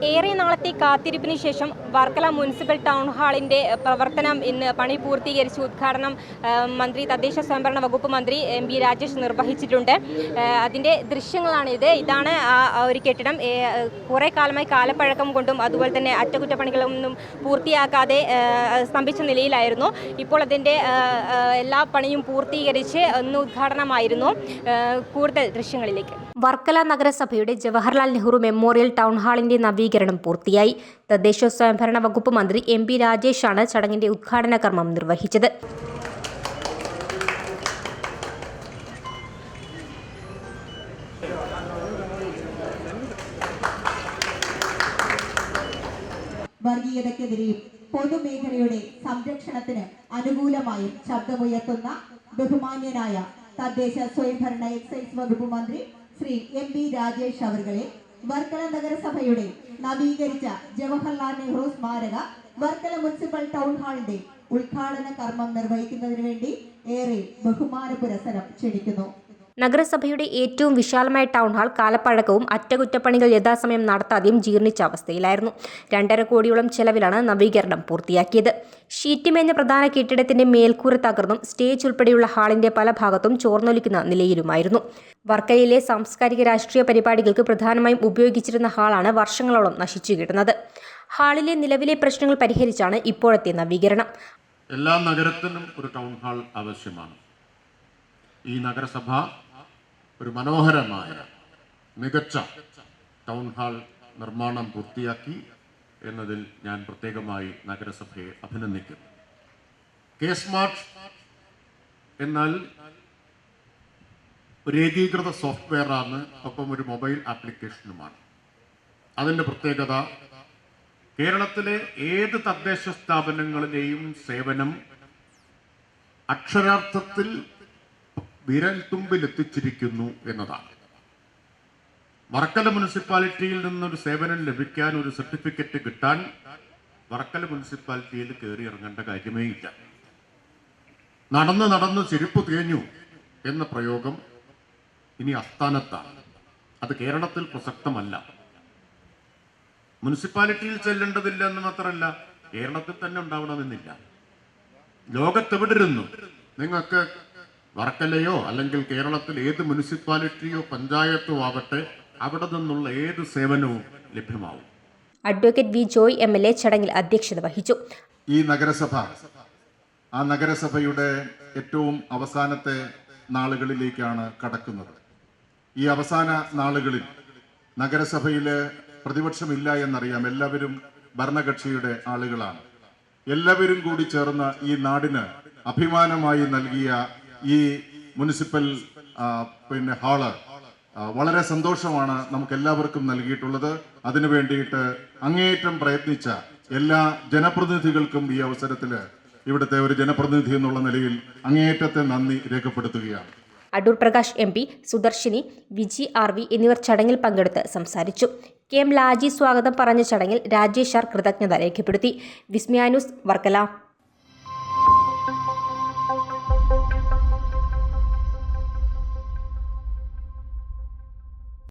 ഏറെ നാളത്തെ കാത്തിരിപ്പിന് ശേഷം വർക്കല മുനിസിപ്പൽ ടൗൺ ഹാളിൻ്റെ പ്രവർത്തനം ഇന്ന് പണി പൂർത്തീകരിച്ച് ഉദ്ഘാടനം മന്ത്രി തദ്ദേശ സ്വയംഭരണ വകുപ്പ് മന്ത്രി എം പി രാജേഷ് നിർവഹിച്ചിട്ടുണ്ട്. അതിൻ്റെ ദൃശ്യങ്ങളാണിത്. ഇതാണ് ആ ഒരു കെട്ടിടം. കുറേ കാലമായി കാലപ്പഴക്കം കൊണ്ടും അതുപോലെ തന്നെ അറ്റകുറ്റപ്പണികളൊന്നും പൂർത്തിയാക്കാതെ സ്തംഭിച്ച നിലയിലായിരുന്നു. ഇപ്പോൾ അതിൻ്റെ എല്ലാ പണിയും പൂർത്തീകരിച്ച് ഇന്ന് ഉദ്ഘാടനമായിരുന്നു. കൂടുതൽ ദൃശ്യങ്ങളിലേക്ക്. വർക്കല നഗരസഭയുടെ ജവഹർലാൽ നെഹ്റു മെമ്മോറിയൽ ടൗൺ ഹാളിന്റെ നവീകരണം പൂർത്തിയായി. തദ്ദേശ സ്വയംഭരണ വകുപ്പ് മന്ത്രി എം പി രാജേഷാണ് ചടങ്ങിന്റെ ഉദ്ഘാടന കർമ്മം നിർവഹിച്ചത്. വർഗീയതയ്ക്കെതിരെയും പൊതുമേഖലയുടെ സംരക്ഷണത്തിന് അനുകൂലമായും ശബ്ദമുയർത്തുന്ന ബഹുമാന്യനായ തദ്ദേശ സ്വയംഭരണ എക്സൈസ് വകുപ്പ് മന്ത്രി ശ്രീ എം പി രാജേഷ് അവர்களെ വർക്കല നഗരസഭയുടെ നവീകരിച്ച ജവഹർലാൽ നെഹ്റു സ്മാരക വർക്കല മുനിസിപ്പൽ ടൗൺ ഹാളിന്റെ ഉദ്ഘാടന കർമ്മം നിർവഹിക്കുന്നതിന് വേണ്ടി ഏറെ ബഹുമാന പുരസ്സരം ക്ഷണിക്കുന്നു. നഗരസഭയുടെ ഏറ്റവും വിശാലമായ ടൗൺ ഹാൾ കാലപ്പഴക്കവും അറ്റകുറ്റപ്പണികൾ യഥാസമയം നടത്താതെയും ജീർണിച്ച അവസ്ഥയിലായിരുന്നു. 2.5 കോടിയോളം ചെലവിലാണ് നവീകരണം പൂർത്തിയാക്കിയത്. ഷീറ്റ് മേഞ്ഞ പ്രധാന കെട്ടിടത്തിന്റെ മേൽക്കൂര തകർന്നും സ്റ്റേജ് ഉൾപ്പെടെയുള്ള ഹാളിന്റെ പല ഭാഗത്തും ചോർന്നൊലിക്കുന്ന നിലയിലുമായിരുന്നു. വർക്കലയിലെ സാംസ്കാരിക രാഷ്ട്രീയ പരിപാടികൾക്ക് പ്രധാനമായും ഉപയോഗിച്ചിരുന്ന ഹാളാണ് വർഷങ്ങളോളം നശിച്ചു കിടന്നത്. ഹാളിലെ നിലവിലെ പ്രശ്നങ്ങൾ പരിഹരിച്ചാണ് ഇപ്പോഴത്തെ നവീകരണം. എല്ലാ നഗരത്തിനും ഒരു ടൗൺ ഹാൾ ആവശ്യമാണ്. ഈ നഗരസഭ ഒരു മനോഹരമായ മികച്ച ടൗൺ ഹാൾ നിർമ്മാണം പൂർത്തിയാക്കി എന്നതിൽ ഞാൻ പ്രത്യേകമായി നഗരസഭയെ അഭിനന്ദിക്കുന്നു. കെ സ്മാർട്ട് എന്നാൽ ഒരു ഏകീകൃത സോഫ്റ്റ്വെയറാണ്, ഒപ്പം ഒരു മൊബൈൽ ആപ്ലിക്കേഷനുമാണ്. അതിൻ്റെ പ്രത്യേകത കേരളത്തിലെ ഏത് തദ്ദേശ സ്ഥാപനങ്ങളിലെയും സേവനം അക്ഷരാർത്ഥത്തിൽ വിരൽ തുമ്പിലെത്തിച്ചിരിക്കുന്നു എന്നതാണ്. വർക്കല മുനിസിപ്പാലിറ്റിയിൽ നിന്നൊരു സേവനം ലഭിക്കാൻ, ഒരു സർട്ടിഫിക്കറ്റ് കിട്ടാൻ വർക്കല മുനിസിപ്പാലിറ്റിയിൽ കയറി ഇറങ്ങേണ്ട കാര്യമേ ഇല്ല. നടന്ന് ചെരുപ്പ് തേഞ്ഞു എന്ന പ്രയോഗം ഇനി അസ്ഥാനത്താണ്. അത് കേരളത്തിൽ പ്രസക്തമല്ല. മുനിസിപ്പാലിറ്റിയിൽ ചെല്ലേണ്ടതില്ല എന്ന് മാത്രമല്ല, കേരളത്തിൽ തന്നെ ഉണ്ടാവണമെന്നില്ല. ലോകത്തെവിടിരുന്നു നിങ്ങൾക്ക് വർക്കലയോ അല്ലെങ്കിൽ കേരളത്തിൽ ഏത് മുനിസിപ്പാലിറ്റിയോ പഞ്ചായത്തോ ആവട്ടെ, അവിടെ നിന്നുള്ള ഏത് സേവനവും ലഭ്യമാവും. അഡ്വക്കേറ്റ് വി ജോയ് MLA ചടങ്ങിൽ അധ്യക്ഷത വഹിച്ചു. ഈ നഗരസഭ ആ നഗരസഭയുടെ ഏറ്റവും അവസാനത്തെ നാളുകളിലേക്കാണ് കടക്കുന്നത്. ഈ അവസാന നാളുകളിൽ നഗരസഭയിൽ പ്രതിപക്ഷമില്ല എന്നറിയാം. എല്ലാവരും ഭരണകക്ഷിയുടെ ആളുകളാണ്. എല്ലാവരും കൂടി ചേർന്ന് ഈ നാടിന് അഭിമാനമായി നൽകിയ ഈ മുനിസിപ്പൽ ഹാള് വളരെ സന്തോഷമാണ് നമുക്ക് എല്ലാവർക്കും നൽകിയിട്ടുള്ളത്. അതിനു വേണ്ടിയിട്ട് അങ്ങേയറ്റം പ്രയത്നിച്ച എല്ലാ ജനപ്രതിനിധികൾക്കും ഈ അവസരത്തിൽ ഇവിടുത്തെ ഒരു ജനപ്രതിനിധി എന്നുള്ള നിലയിൽ അങ്ങേയറ്റത്തെ നന്ദി രേഖപ്പെടുത്തുകയാണ്. അടൂർ പ്രകാശ് MP, സുദർശിനി, വിജി RV എന്നിവർ ചടങ്ങിൽ പങ്കെടുത്ത് സംസാരിച്ചു. KM ലാജി സ്വാഗതം പറഞ്ഞ ചടങ്ങിൽ രാജേഷ് R കൃതജ്ഞത രേഖപ്പെടുത്തി. വിസ്മയ ന്യൂസ്, വർക്കല.